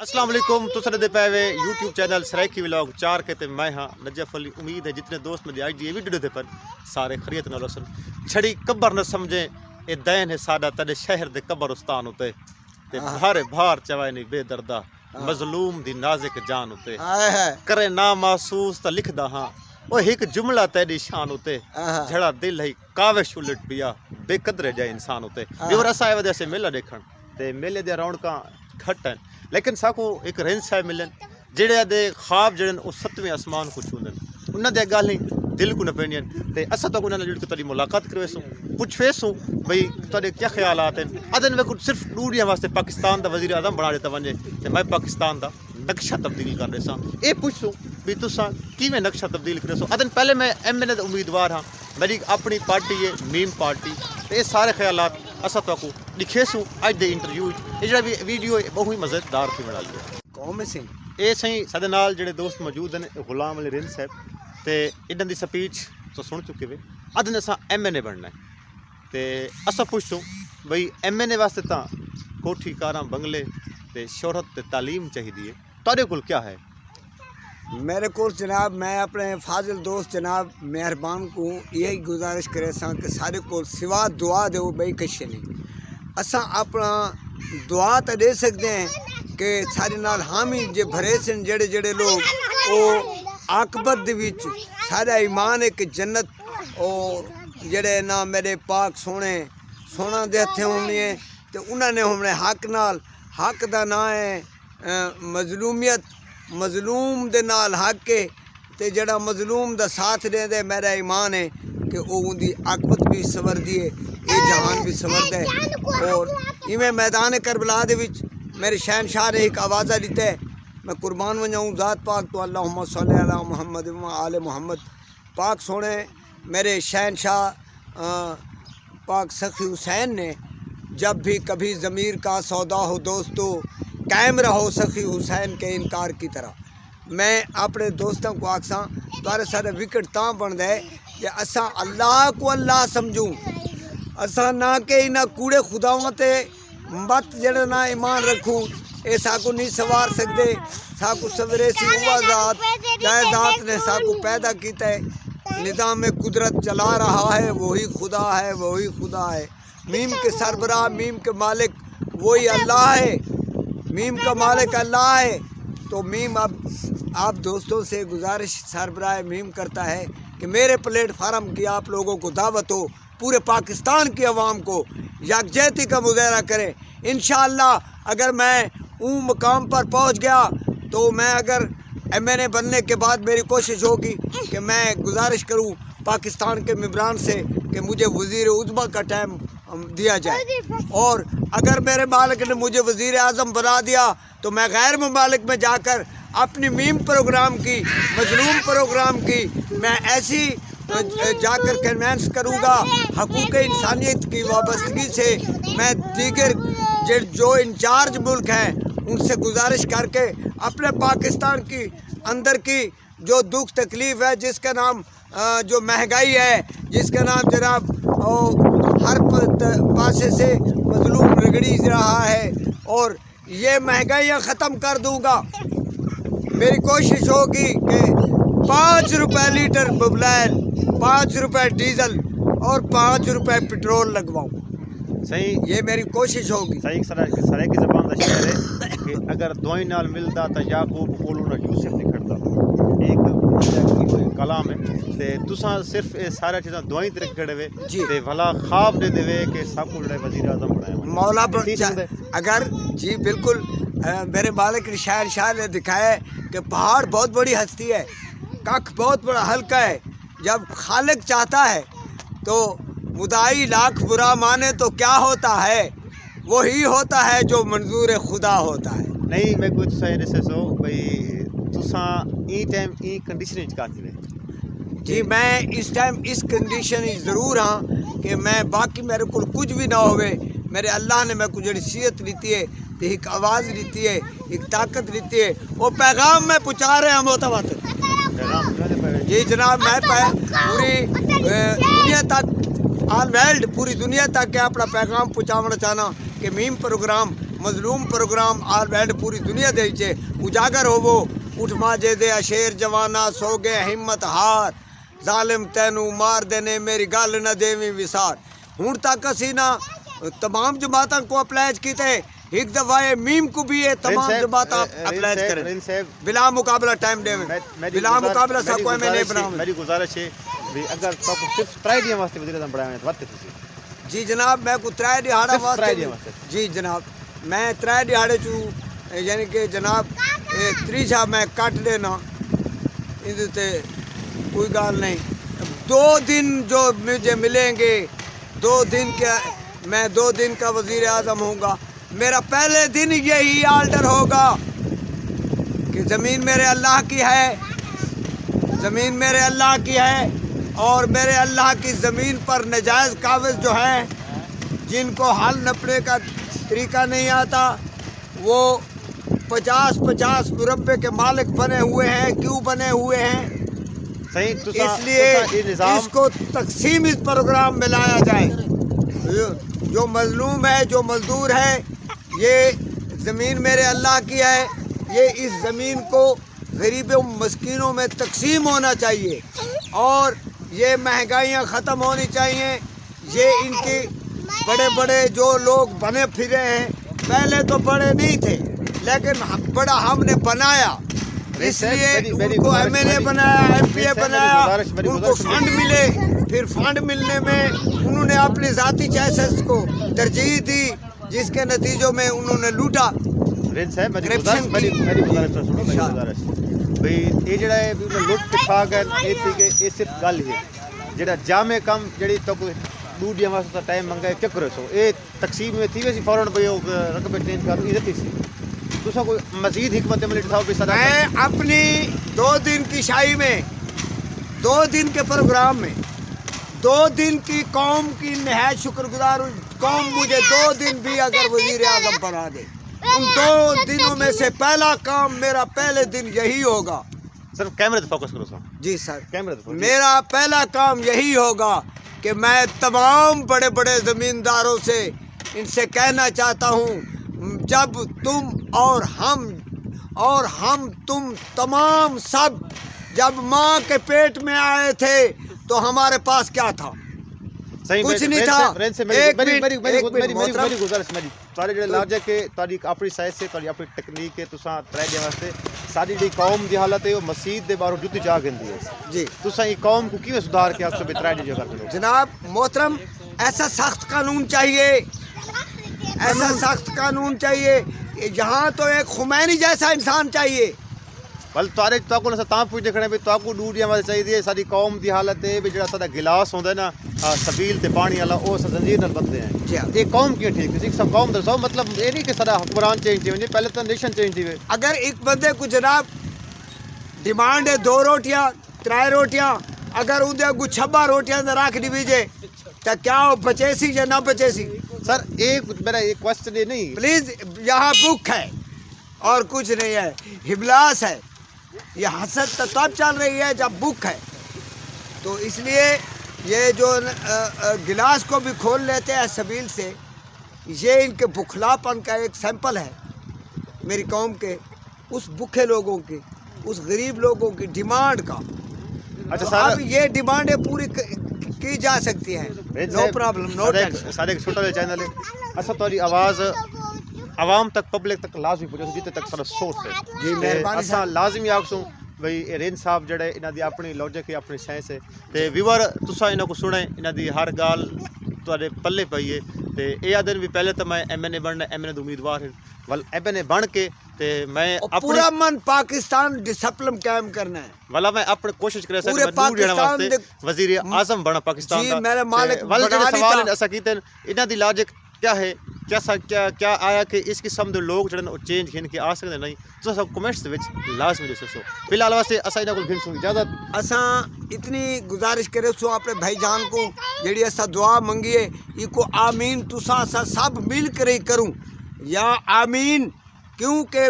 अस्सलाम वालेकुम तुस दे पे वे यूट्यूब चैनल सराइकी व्लॉग 4 के ते मैं हाँ नजफ अली। उम्मीद है जितने दोस्त मेरी आज दी वीडियो दे पर सारे खरीत न रसन छड़ी कब्र न समझे ए दैन है साडा तड़े शहर दे कब्रस्तान उते ते भारे भार चवाए नहीं बेदर्दा मजलूम दी नाज़िक जान उते करे ना महसूस त लिखदा हां ओ एक जुमला तेरी शान उते झड़ा दिल है काविश उलट पिया बेकदरे जाए इंसान उते और असा वजह से मेला देखण ते मेले दे रौनकां घट हैं लेकिन साकू एक रेंज साहब मिलन जेड़े दे ख्वाब जड़न ओ 7वें आसमान को छूंदन उन्हां दे गल नहीं दिल को न पेंडियन ते असा तो उन्हां जुड़ के तड़ी मुलाकात करवेसू पुछवेसू भाई तोड़े क्या ख्यालात हैं अदन वे कुछ सिर्फ डूडियां वास्ते पाकिस्तान दा वजीर आज़म बना देता वने ते मैं पाकिस्तान दा नक्शा तब्दील कर देसा ए पुछसू भी तुसा किवें नक्शा तब्दील करेसो अदन पहले मैं एमएनए दा उम्मीदवार हां मेरी अपनी पार्टी है मीम पार्टी ते सारे ख्यालात असा तो लिखेसू अज दे इंटरव्यू ये जड़ा वीडियो बहुत ही मज़ेदार थी बना लिया कौन से ये सही साडे नाल जेड़े दोस्त मौजूद हैं गुलाम अली रिंद साहब ते इन्हां दी स्पीच तो सुन चुके वे अदन असा एमएनए बनना है ते असा पुछसूं बई एमएनए वास्ते तां कोठी कारां बंगले ते शोहरत ते तालीम चाहिए तुहाडे कोल क्या है? मेरे को जनाब मैं अपने फाजिल दोस्त जनाब मेहरबान को यही गुजारिश करे कि सारे को सिवा दुआ दो बई कश नहीं असा अपना दुआ तो दे सकते हैं कि सारे नाल हामी जे भरे सन जेड़े जेड़े लोग वो आकबत दे विच सारा ईमान है कि जन्नत और जेड़े ना मेरे पाक सोना दे हथे होने तो उन्होंने हमने हक दा ना है मजलूमियत मजलूम दे नाल हक के ते जड़ा मजलूम दा साथ दे दे मेरा ईमान है कि वो उनकी आकबत भी संवरदी है ये जहान भी संवरदा है। और इवें मैदान करबला दे विच मेरे शहनशाह ने एक आवाज़ा दिता है मैं कुर्बान हो जाऊँ ज़ात पाक तो अल्लाहुम्मा सल्ली अला मुहम्मद व आले मुहम्मद पाक सोने मेरे शहनशाह पाक सखी हुसैन ने जब भी कभी ज़मीर का सौदा हो दोस्तों कायम रहो सखी हुसैन के इनकार की तरह। मैं अपने दोस्तों को आखसा तारे सारे विकेट तां बनता है कि असा अल्लाह को अल्लाह समझूँ असा ना कि इन्ह कूड़े खुदावां ते मत जड़ा ना ईमान रखूँ ये साकू नहीं सवार सकते साकू सवेरे सी हुआ ज़ात ने साकू पैदा किया है निज़ाम कुदरत चला रहा है वही खुदा है मीम के सरबराह मीम के मालिक वही अल्लाह है मीम का मालिक अल्लाह है। तो मीम अब आप दोस्तों से गुजारिश सरबराह मीम करता है कि मेरे प्लेटफार्म की आप लोगों को दावत हो पूरे पाकिस्तान की आवाम को यकजहती का मुजाहरा करें। इंशाअल्लाह अगर मैं उन मुकाम पर पहुंच गया तो मैं अगर एमएनए बनने के बाद मेरी कोशिश होगी कि मैं गुजारिश करूं पाकिस्तान के मेंबरान से कि मुझे वज़ीर उज़्मा का टाइम दिया जाए और अगर मेरे मालिक ने मुझे वज़ीर आज़म बना दिया तो मैं गैर ममालिक में जाकर अपनी मीम प्रोग्राम की मजलूम प्रोग्राम की मैं ऐसी जाकर कन्वेंस करूँगा हकूक़ इंसानियत की वाबस्तगी से मैं दीगर जो इंचार्ज मुल्क हैं उनसे गुजारिश करके अपने पाकिस्तान की अंदर की जो दुख तकलीफ़ है जिसका नाम जो महंगाई है जिसका नाम जनाब हर पासे से मजलूम रगड़ी रहा है और ये महंगाइयाँ ख़त्म कर दूँगा। मेरी कोशिश होगी कि 5 रुपये लीटर बबलैन 5 रुपये डीजल और 5 रुपये पेट्रोल लगवाऊँ। सही ये मेरी कोशिश होगी। सही सरे की ज़बान का शेर है कि अगर दुआई नाल मिलदा तो याकूब कोलों ना यूसुफ निकलदा एक कलाम है ते तुसा सिर्फ ये सारा चीज़ां दुआई ते रख वे ते भला ख्वाब दे देवे कि साकू लड़े वज़ीर आज़म बनाए मौला अगर जी बिल्कुल मेरे मालिक शहनशाह ने दिखाया है कि पहाड़ बहुत बड़ी हस्ती है कख बहुत बड़ा हल्का है जब खालिक चाहता है तो मुदाई लाख बुरा माने तो क्या होता है वही होता है जो मंजूर खुदा होता है। नहीं मैं कुछ सही से सो भाई तुसा ई टाइम ई कंडीशन का जी मैं इस टाइम इस कंडीशन ज़रूर हाँ कि मैं बाकी मेरे को कुछ भी ना होवे मेरे अल्लाह ने मैं कुछ सीयत लीती है तो एक आवाज़ लीती है एक ताकत लीती है वो पैगाम में पहुँचा रहे हम होता बात जी जनाब मैं पूरी दुनिया तक ऑल वर्ल्ड पूरी दुनिया तक के अपना पैगाम पहुँचाना चाहना कि मीम प्रोग्राम मजलूम प्रोग्राम आर बैठ पूरी दुनिया दे च उजागर होवो उठ माजे दे अशेर जवाना सो गए हिम्मत हार जालिम तैनू मार देने मेरी गल न देवी विसार। हुण तक असी ना तमाम जमातां को अप्लाइज कीते एक दफा ये मीम को भी ये तमाम जमातां अप्लाइज करें बिला मुकाबला टाइम देवे बिला मुकाबला सब को मैंने बनावे। मेरी गुजारिश है भी अगर तो सिर्फ 3 दिन वास्ते वजीर आज़म बनावे तो वरते तुसी जी जनाब मैं को 3 दिहाड़ा वास्ते जी जनाब मैं 3 दिहाड़े चू यानी कि जनाब त्रीजा मैं काट देना इनते कोई गाल नहीं। 2 दिन जो मुझे मिलेंगे 2 दिन के मैं 2 दिन का वजीर आज़म होऊंगा। मेरा पहले दिन यही आर्डर होगा कि ज़मीन मेरे अल्लाह की है, ज़मीन मेरे अल्लाह की है और मेरे अल्लाह की ज़मीन पर नाजायज़ काबिज जो हैं जिनको हल नपने का तरीका नहीं आता वो 50-50 मुरब्बे के मालिक बने हुए हैं। क्यों बने हुए हैं? सही इसलिए इसको तकसीम इस प्रोग्राम में लाया जाए। जो मजलूम है जो मजदूर है ये ज़मीन मेरे अल्लाह की है, ये इस ज़मीन को गरीबों मस्कीनों में तकसीम होना चाहिए और ये महंगाइयाँ ख़त्म होनी चाहिए। ये इनके बड़े बड़े जो लोग बने फिरे हैं पहले तो बड़े नहीं थे लेकिन बड़ा हमने बनाया इसलिए उनको MLA बनाया MPA बनाया उनको फंड मिले। फिर फंड मिलने में उन्होंने अपनी ज़ाती चॉइसेस को तरजीह दी जिसके नतीजों में उन्होंने लूटा। भाई ये जड़ा है लुट के खा गए ये सिर्फ गल है जड़ा जामे कम जड़ी तो दू ॾींहं वास्ते टाइम मंगाए क्या करो सो ये तकसीम में थी वैसी फौरन भाई रकबे चेंज कर इधर थी तुसा कोई मजीद हिकमत अमली दिखाओ भी सदा। मैं अपनी 2 दिन की शाही में 2 दिन के प्रोग्राम में 2 दिन की कौम की नहायत शुक्रगुजार हूँ। कौम मुझे 2 दिन भी अगर वजीर आज़म बना दे उन 2 दिनों में से पहला काम मेरा पहले दिन यही होगा। सिर्फ कैमरे पे फोकस करो सर। जी सर कैमरे पे मेरा पहला काम यही होगा कि मैं तमाम बड़े बड़े ज़मींदारों से इनसे कहना चाहता हूँ जब तुम और हम तुम तमाम सब जब माँ के पेट में आए थे तो हमारे पास क्या था? कुछ नहीं था। मेरी गुजारिश मेरी सारे ਜਿਹੜੇ ਲਾਜੇ ਕੇ ਤੁਹਾਡੀ ਆਪਣੀ ਸਾਇੰਸ ਸੇ ਤੁਹਾਡੀ ਆਪਣੀ ਟੈਕਨੀਕ ਹੈ ਤੁਸੀਂ ਟਰਾਈ ਦੇ ਵਾਸਤੇ ਸਾਡੀ ਜਿਹੜੀ ਕੌਮ ਦੀ ਹਾਲਤ ਹੈ ਉਹ ਮਸਜਿਦ ਦੇ ਬਾਹਰੋਂ ਜੁੱਤੀ ਜਾ ਗੰਦੀ ਹੈ जी ਤੁਸੀਂ ਇਹ ਕੌਮ को ਕਿਵੇਂ ਸੁਧਾਰ ਕੇ ਆਪਸੇ ਬਿਤਰਾਈ ਦੀ ਜਗ੍ਹਾ ਕਰੋ। जनाब मोहतरम ऐसा सख्त कानून चाहिए, ऐसा सख्त कानून चाहिए। यहाँ तो एक खुमैनी जैसा इंसान चाहिए। बल तारे ताको ना ता पूछ देखने भी ताको डूडियां वाले चाहिए सारी कौम दी हालत है भी जड़ा सादा गिलास होंदा है ना सबील ते पानी वाला ओ जंजीर नाल बंधे हैं ये कौम की ठीक है सब कौम दसो मतलब ये नहीं कि सारा हुक्मरान चेंज होने पहले तो नेशन चेंज थी। अगर एक बंदे को जनाब डिमांड है 2 रोटियां 3 रोटियां अगर उदे को 6 रोटियां रख दी बीजे तो क्या वो बचेसी या ना बचेसी? सर एक मेरा एक क्वेश्चन ये नहीं प्लीज यहाँ भूख है और कुछ नहीं है, हिबलास है। ये हसद तो तब चल रही है जब भूख है। तो इसलिए ये जो गिलास को भी खोल लेते हैं सबील से ये इनके भुखलापन का एक सैंपल है मेरी कौम के उस भूखे लोगों की उस गरीब लोगों की डिमांड का। अच्छा तो अब ये डिमांडें पूरी की जा सकती हैं नो प्रॉब्लम नो टेंशन। सारे छोटा चैनल है अच्छा तुम्हारी आवाज़ आवाम तक पब्लिक तक लाजमी पहुंचे जिते तक सारा सोच है जी मेहरबानी असा लाजमी आखसूं भाई रेन साहब जड़े इन्हां दी अपनी लॉजिक है अपनी साइंस है ते व्यूअर तुसा इन्हां को सुने इन्हां दी हर गाल तुहाडे पल्ले पई है ते ए आदन भी पहले तो मैं MNA बनना MNA दा उम्मीदवार है वल MNA बन के ते मैं पूरा मन पाकिस्तान डिसिप्लिन कायम करना है वाला मैं अपनी कोशिश करे पूरे पाकिस्तान वजीर आजम बना पाकिस्तान जी मेरे मालिक वल सवाल असा कीते इन्हां दी लॉजिक क्या है क्या आया कि इस किस्म के लोग जड़े चेंज खिन के आ सकते नहीं तो सब कमेंट्स दे विच लाजमी दसो। फिलहाल वास्ते असा इना कोल घिनसू इजाजत असा इतनी गुजारिश करे सो अपने भाईजान को जेड़ी असा दुआ मंगिए इको आमीन तुसा असा सब मिल कर ही करूं या आमीन क्योंकि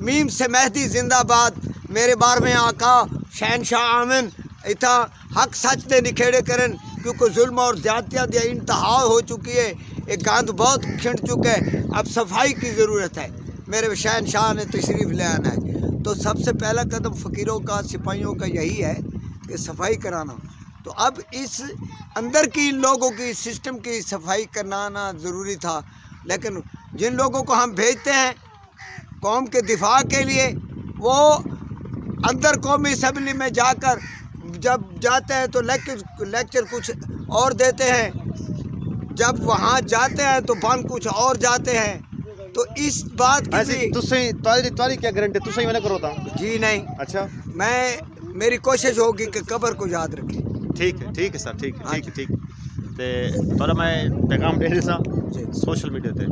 मीम से मेहदी जिंदाबाद मेरे 12वें आका शहनशाह आमिन इतना हक सच दे निखेड़े करन क्योंकि जुल्म और ज़्यादतियाँ दी इंतहा हो चुकी है। یہ گند بہت کھنڈ چکا ہے، اب صفائی کی ضرورت ہے۔ میرے شہنشاہ نے تشریف لے آنا ہے، تو سب سے پہلا قدم فقیروں کا، سپاہیوں کا یہی ہے کہ صفائی کرانا۔ تو اب اس اندر کی لوگوں کی سسٹم کی صفائی کرانا ضروری تھا، لیکن جن لوگوں کو ہم بھیجتے ہیں قوم کے دفاع کے لیے، وہ اندر قومی اسمبلی میں جا کر جب جاتے ہیں تو لیکچر کچھ اور دیتے ہیں، جب وہاں جاتے ہیں تو بن کچھ اور جاتے ہیں۔ تو اس بات کی ایسی بھی تاری کیا گارنٹی تسیں میں نہ کرو تا؟ جی نہیں، اچھا میری کوشش ہوگی کہ قبر کو یاد رکھیں۔ ٹھیک ہے سر، ٹھیک ہے تے تھوڑا میں پیغام دے دیساں جی سوشل میڈیا تے